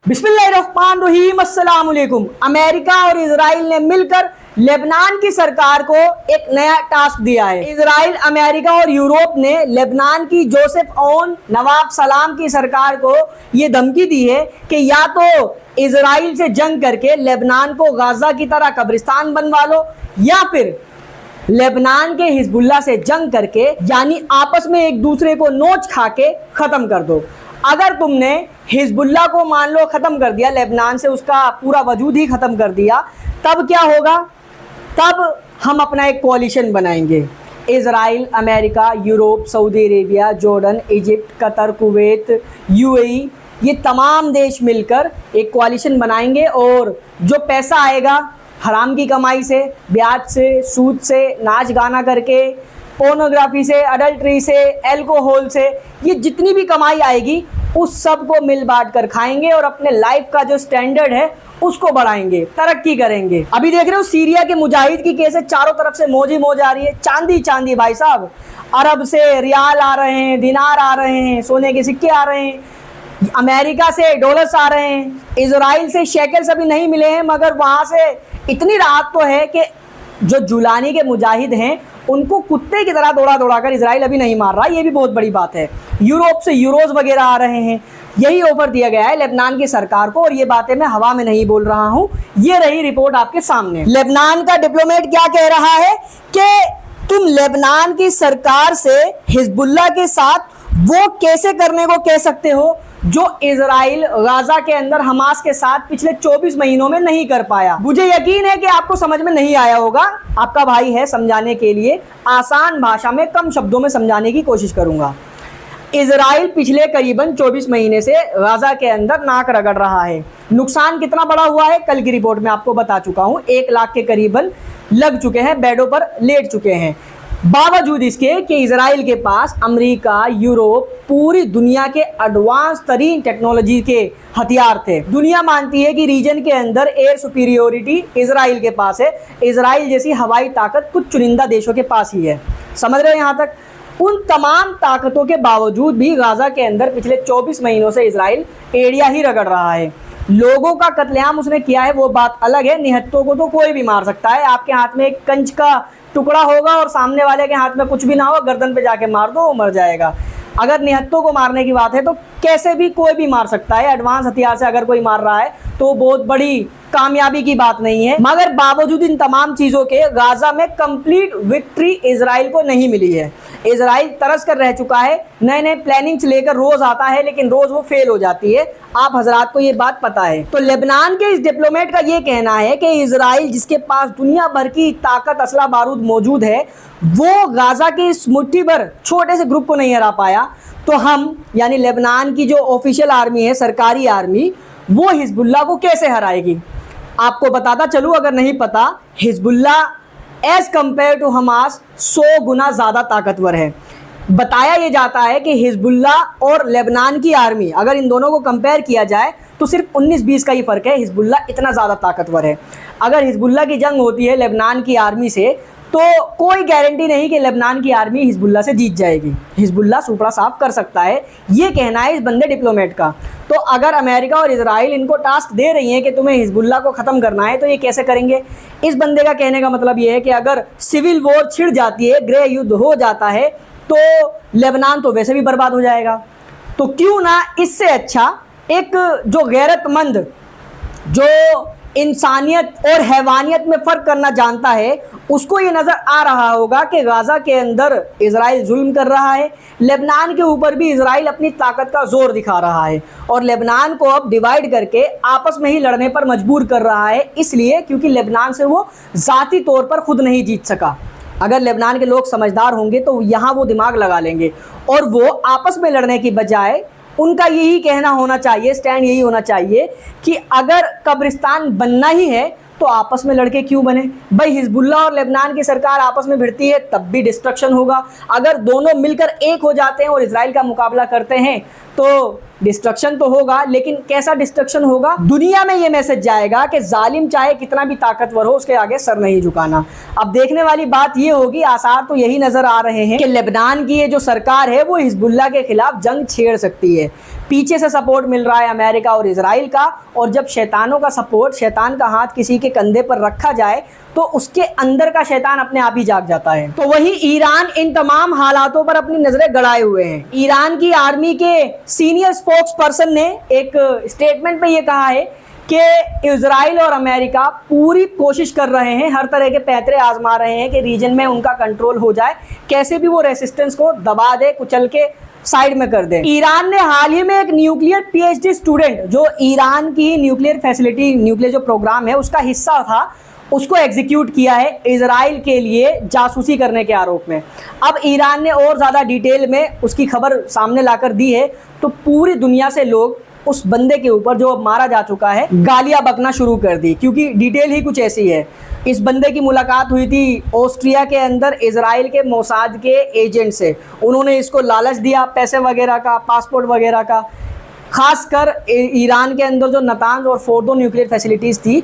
बिस्मिल्लाहिर्रहमानिर्रहीम अस्सलाम वालेकुम। अमेरिका और इजराइल ने मिलकर लेबनान की सरकार को एक नया टास्क दिया है। इजराइल, अमेरिका और यूरोप ने लेबनान की जोसेफ औन नवाब सलाम की सरकार को ये धमकी दी है कि या तो इजराइल से जंग करके लेबनान को गाजा की तरह कब्रिस्तान बनवा लो, या फिर लेबनान के हिजबुल्लाह से जंग करके यानी आपस में एक दूसरे को नोच खा के खत्म कर दो। अगर तुमने हिजबुल्लाह को मान लो खत्म कर दिया, लेबनान से उसका पूरा वजूद ही खत्म कर दिया, तब क्या होगा? तब हम अपना एक कोalition बनाएंगे। Israel, America, Europe, Saudi Arabia, Jordan, Egypt, Qatar, Kuwait, UAE, ये तमाम देश मिलकर एक कोalition बनाएंगे और जो पैसा आएगा हराम की कमाई से, ब्याज से, सूद से, नाच गाना करके, पोर्नोग्राफी से, अडल्ट्री से, एल्कोहल से, ये जितनी भी कमाई आएगी उस सब को मिल बांट कर खाएंगे और अपने लाइफ का जो स्टैंडर्ड है उसको बढ़ाएंगे, तरक्की करेंगे। अभी देख रहे हो सीरिया के मुजाहिद की केस है, चारों तरफ से मौज ही मौज आ रही है, चांदी चांदी भाई साहब। अरब से रियाल आ रहे हैं, दिनार आ रहे हैं, सोने के सिक्के आ रहे हैं, अमेरिका से डॉलर्स आ रहे हैं, इजराइल से शेकल्स अभी नहीं मिले हैं, मगर वहाँ से इतनी राहत तो है कि जो जुलानी के मुजाहिद हैं उनको कुत्ते की तरह दौड़ा दौड़ा कर इजराइल अभी नहीं मार रहा, ये भी बहुत बड़ी बात है। यूरोप से यूरोज वगैरह आ रहे हैं। यही ऑफर दिया गया है लेबनान की सरकार को और ये बातें मैं हवा में नहीं बोल रहा हूँ, ये रही रिपोर्ट आपके सामने। लेबनान का डिप्लोमेट क्या कह रहा है कि तुम लेबनान की सरकार से हिजबुल्लाह के साथ वो कैसे करने को कह सकते हो जो इजराइल गाजा के अंदर हमास के साथ पिछले 24 महीनों में नहीं कर पाया। मुझे यकीन है कि आपको समझ में नहीं आया होगा, आपका भाई है समझाने के लिए आसान भाषा में कम शब्दों में समझाने की कोशिश करूंगा। इजराइल पिछले करीबन 24 महीने से गाजा के अंदर नाक रगड़ रहा है। नुकसान कितना बड़ा हुआ है कल की रिपोर्ट में आपको बता चुका हूं, 1 लाख के करीबन लग चुके हैं, बेडों पर लेट चुके हैं। बावजूद इसके कि इजराइल के पास अमेरिका, यूरोप, पूरी दुनिया के एडवांस तरीन टेक्नोलॉजी के हथियार थे। दुनिया मानती है कि रीजन के अंदर एयर सुपीरियोरिटी इजराइल के पास है। इजराइल जैसी हवाई ताकत कुछ चुनिंदा देशों के पास ही है। समझ रहे हैं यहाँ तक? उन तमाम ताकतों के बावजूद भी गाजा के अंदर पिछले 24 महीनों से इजराइल एरिया ही रगड़ रहा है। लोगों का कत्लेआम उसने किया है वो बात अलग है, निहत्तों को तो कोई भी मार सकता है। आपके हाथ में एक कंच का टुकड़ा होगा और सामने वाले के हाथ में कुछ भी ना हो, गर्दन पे जाके मार दो, वो मर जाएगा। अगर निहत्तों को मारने की बात है तो कैसे भी कोई भी मार सकता है। एडवांस हथियार से अगर कोई मार रहा है तो बहुत बड़ी कामयाबी की बात नहीं है। मगर बावजूद इन तमाम चीज़ों के गाजा में कंप्लीट विक्ट्री इजराइल को नहीं मिली है। इजराइल तरस कर रह चुका है, नए नए प्लानिंग्स लेकर रोज आता है, लेकिन रोज वो फेल हो जाती है। आप हजरात को ये बात पता है। तो लेबनान के इस डिप्लोमेट का ये कहना है कि इजराइल जिसके पास दुनिया भर की ताकत, असला बारूद मौजूद है, वो गाजा के इस मुट्ठी भर छोटे से ग्रुप को नहीं हरा पाया, तो हम यानी लेबनान की जो ऑफिशियल आर्मी है, सरकारी आर्मी, वो हिजबुल्लाह को कैसे हराएगी? आपको बताता चलूँ अगर नहीं पता, Hezbollah as compared to Hamas 100 गुना ज़्यादा ताकतवर है। बताया ये जाता है कि हिजबुल्लाह और लेबनान की आर्मी अगर इन दोनों को कंपेयर किया जाए तो सिर्फ 19-20 का ही फ़र्क है। हिजबुल्लाह इतना ज़्यादा ताकतवर है। अगर हिजबुल्लाह की जंग होती है लेबनान की आर्मी से तो कोई गारंटी नहीं कि लेबनान की आर्मी हिजबुल्लाह से जीत जाएगी। हिजबुल्लाह सुपड़ा साफ कर सकता है, ये कहना है इस बंदे डिप्लोमेट का। तो अगर अमेरिका और इजराइल इनको टास्क दे रही हैं कि तुम्हें हिजबुल्लाह को ख़त्म करना है, तो ये कैसे करेंगे? इस बंदे का कहने का मतलब ये है कि अगर सिविल वॉर छिड़ जाती है, गृह युद्ध हो जाता है, तो लेबनान तो वैसे भी बर्बाद हो जाएगा। तो क्यों ना इससे अच्छा एक जो गैरतमंद, जो इंसानियत और हैवानियत में फ़र्क करना जानता है, उसको ये नज़र आ रहा होगा कि गाजा के अंदर इजराइल जुल्म कर रहा है, लेबनान के ऊपर भी इजराइल अपनी ताकत का जोर दिखा रहा है और लेबनान को अब डिवाइड करके आपस में ही लड़ने पर मजबूर कर रहा है। इसलिए क्योंकि लेबनान से वो ज़ाती तौर पर खुद नहीं जीत सका। अगर लेबनान के लोग समझदार होंगे तो यहाँ वो दिमाग लगा लेंगे और वो आपस में लड़ने की बजाय उनका यही कहना होना चाहिए, स्टैंड यही होना चाहिए कि अगर कब्रिस्तान बनना ही है तो आपस में लड़के क्यों बने भाई? हिजबुल्लाह और लेबनान की सरकार आपस में भिड़ती है तब भी डिस्ट्रक्शन होगा। अगर दोनों मिलकर एक हो जाते हैं और इजराइल का मुकाबला करते हैं तो डिस्ट्रक्शन तो होगा, लेकिन कैसा डिस्ट्रक्शन होगा? दुनिया में ये मैसेज जाएगा कि जालिम चाहे कितना भी ताकतवर हो, उसके आगे सर नहीं झुकाना। अब देखने वाली बात ये होगी, आसार तो यही नजर आ रहे हैं कि लेबनान की ये जो सरकार है वो हिजबुल्लाह के खिलाफ जंग छेड़ सकती है। पीछे से सपोर्ट मिल रहा है अमेरिका और इजराइल का, और जब शैतानों का सपोर्ट, शैतान का हाथ किसी के कंधे पर रखा जाए तो उसके अंदर का शैतान अपने आप ही जाग जाता है। तो वही ईरान इन तमाम हालातों पर अपनी नजरें गड़ाए हुए हैं। ईरान की आर्मी के सीनियर स्पोक्स पर्सन ने एक स्टेटमेंट में ये कहा है कि इजराइल और अमेरिका पूरी कोशिश कर रहे हैं, हर तरह के पैतरे आजमा रहे हैं कि रीजन में उनका कंट्रोल हो जाए, कैसे भी वो रेसिस्टेंस को दबा दे, कुचल के साइड में कर दे। ईरान ने हाल ही में एक न्यूक्लियर पीएचडी स्टूडेंट, जो ईरान की न्यूक्लियर फैसिलिटी, न्यूक्लियर जो प्रोग्राम है उसका हिस्सा था, उसको एग्जीक्यूट किया है इजराइल के लिए जासूसी करने के आरोप में। अब ईरान ने और ज़्यादा डिटेल में उसकी खबर सामने लाकर दी है, तो पूरी दुनिया से लोग उस बंदे के ऊपर जो मारा जा चुका है गालियां बकना शुरू कर दी, क्योंकि डिटेल ही कुछ ऐसी है। इस बंदे की मुलाकात हुई थी ऑस्ट्रिया के अंदर इजराइल के मोसाद के एजेंट से। उन्होंने इसको लालच दिया पैसे वगैरह का, पासपोर्ट वगैरह का। खासकर ईरान के अंदर जो नतांज और फोर्डो न्यूक्लियर फैसिलिटीज़ थी,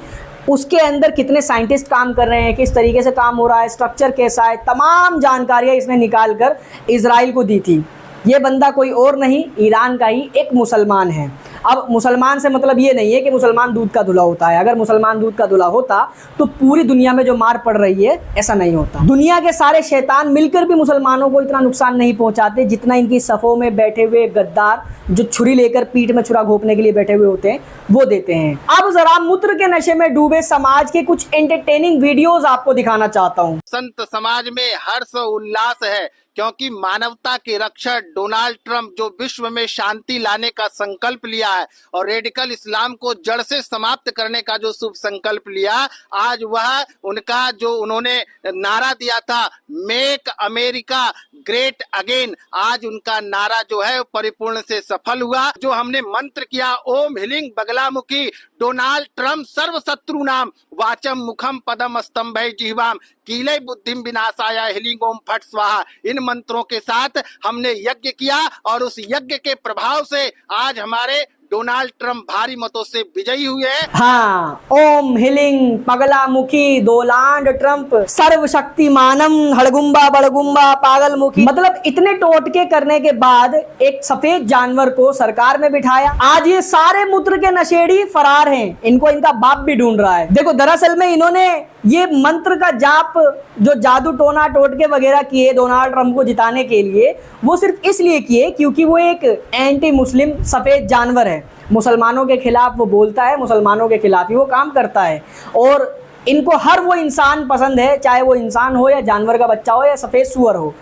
उसके अंदर कितने साइंटिस्ट काम कर रहे हैं, किस तरीके से काम हो रहा है, स्ट्रक्चर कैसा है, तमाम जानकारियां इसने निकाल कर इजराइल को दी थी। ये बंदा कोई और नहीं, ईरान का ही एक मुसलमान है। अब मुसलमान से मतलब ये नहीं है कि मुसलमान दूध का धुला होता है। अगर मुसलमान दूध का धुला होता तो पूरी दुनिया में जो मार पड़ रही है ऐसा नहीं होता। दुनिया के सारे शैतान मिलकर भी मुसलमानों को इतना नुकसान नहीं पहुंचाते जितना इनकी सफ़ों में बैठे हुए गद्दार, जो छुरी लेकर पीठ में छुरा घोंपने के लिए बैठे हुए होते हैं, वो देते हैं। अब जरा मूत्र के नशे में डूबे समाज के कुछ एंटरटेनिंग वीडियोस आपको दिखाना चाहता हूँ। संत समाज में हर्ष उल्लास है, क्योंकि मानवता की रक्षा डोनाल्ड ट्रंप जो विश्व में शांति लाने का संकल्प लिया है और रेडिकल इस्लाम को जड़ से समाप्त करने का जो शुभ संकल्प लिया, आज वह उनका जो उन्होंने नारा दिया था, मेक अमेरिका ग्रेट अगेन, आज उनका नारा जो है परिपूर्ण से सफल हुआ। जो हमने मंत्र किया, ओम ह्रीं बगलामुखी डोनाल्ड ट्रंप सर्व शत्रु नाम वाचम मुखम पदम स्तंभै जिह्वाम कीले बुद्धिम विनाशाय ह्रीं ओम फट स्वाहा, इन मंत्रों के साथ हमने यज्ञ किया और उस यज्ञ के प्रभाव से आज हमारे डोनाल्ड ट्रंप भारी मतों से विजयी हुए हैं। हाँ, ओम ह्रीं पगलामुखी डोनाल्ड ट्रंप सर्वशक्तिमानम हड़गुम्बा बड़गुम्बा पागलमुखी, मतलब इतने टोटके करने के बाद एक सफेद जानवर को सरकार में बिठाया। आज ये सारे मूत्र के नशेड़ी फरार हैं, इनको इनका बाप भी ढूंढ रहा है। देखो, दरअसल में इन्होंने ये मंत्र का जाप, जो जादू टोना टोटके वगैरह किए डोनाल्ड ट्रंप को जिताने के लिए, वो सिर्फ इसलिए किए क्योंकि वो एक एंटी मुस्लिम सफेद जानवर है। मुसलमानों के खिलाफ वो बोलता है, मुसलमानों के खिलाफ ही वो काम करता है, और इनको हर वो इंसान पसंद है, चाहे वो इंसान हो या जानवर का बच्चा हो या सफ़ेद सुअर हो।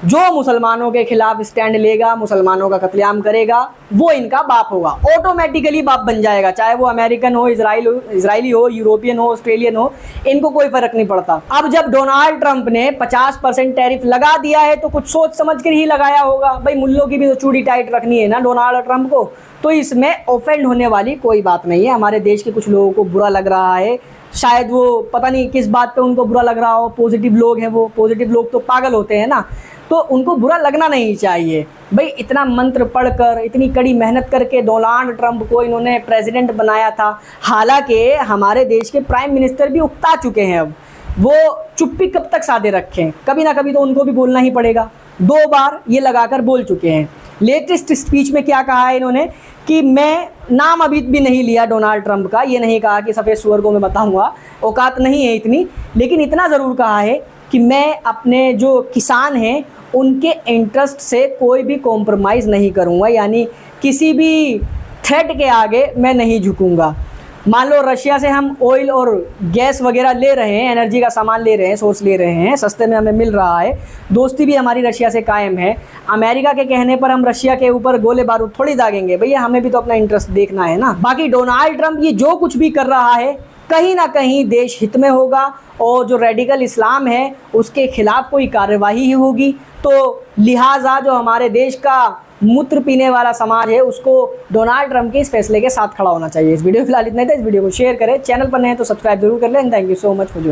जो मुसलमानों के खिलाफ स्टैंड लेगा, मुसलमानों का कत्लेआम करेगा, वो इनका बाप होगा, ऑटोमेटिकली बाप बन जाएगा। चाहे वो अमेरिकन हो, इजरायली हो, यूरोपियन हो, ऑस्ट्रेलियन हो, इनको कोई फर्क नहीं पड़ता। अब जब डोनाल्ड ट्रंप ने 50% टैरिफ लगा दिया है तो कुछ सोच समझ कर ही लगाया होगा। भाई, मुल्लों की भी तो चूड़ी टाइट रखनी है ना डोनाल्ड ट्रंप को, तो इसमें ऑफेंड होने वाली कोई बात नहीं है। हमारे देश के कुछ लोगों को बुरा लग रहा है, शायद वो पता नहीं किस बात पे उनको बुरा लग रहा हो। पॉजिटिव लोग हैं, वो पॉजिटिव लोग तो पागल होते हैं ना, तो उनको बुरा लगना नहीं चाहिए। भाई, इतना मंत्र पढ़कर, इतनी कड़ी मेहनत करके डोनाल्ड ट्रंप को इन्होंने प्रेसिडेंट बनाया था। हालांकि हमारे देश के प्राइम मिनिस्टर भी उकता चुके हैं। अब वो चुप्पी कब तक साधे रखें, कभी ना कभी तो उनको भी बोलना ही पड़ेगा। 2 बार ये लगाकर बोल चुके हैं। लेटेस्ट स्पीच में क्या कहा है इन्होंने कि मैं नाम अभी भी नहीं लिया डोनाल्ड ट्रंप का, ये नहीं कहा कि सफ़ेद सुअर को मैं बताऊंगा, औकात नहीं है इतनी, लेकिन इतना ज़रूर कहा है कि मैं अपने जो किसान हैं उनके इंटरेस्ट से कोई भी कॉम्प्रोमाइज़ नहीं करूंगा, यानी किसी भी थ्रेट के आगे मैं नहीं झुकूंगा। मान लो रशिया से हम ऑयल और गैस वगैरह ले रहे हैं, एनर्जी का सामान ले रहे हैं, सोर्स ले रहे हैं, सस्ते में हमें मिल रहा है, दोस्ती भी हमारी रशिया से कायम है। अमेरिका के कहने पर हम रशिया के ऊपर गोले बारूद थोड़ी दागेंगे, भैया हमें भी तो अपना इंटरेस्ट देखना है ना। बाकी डोनाल्ड ट्रंप ये जो कुछ भी कर रहा है कहीं ना कहीं देश हित में होगा, और जो रेडिकल इस्लाम है उसके खिलाफ कोई कार्यवाही ही होगी। तो लिहाजा जो हमारे देश का मूत्र पीने वाला समाज है उसको डोनाल्ड ट्रंप के इस फैसले के साथ खड़ा होना चाहिए। इस वीडियो फिलहाल इतना ही था। इस वीडियो को शेयर करें, चैनल पर नए हैं तो सब्सक्राइब जरूर कर लें। Thank you so much for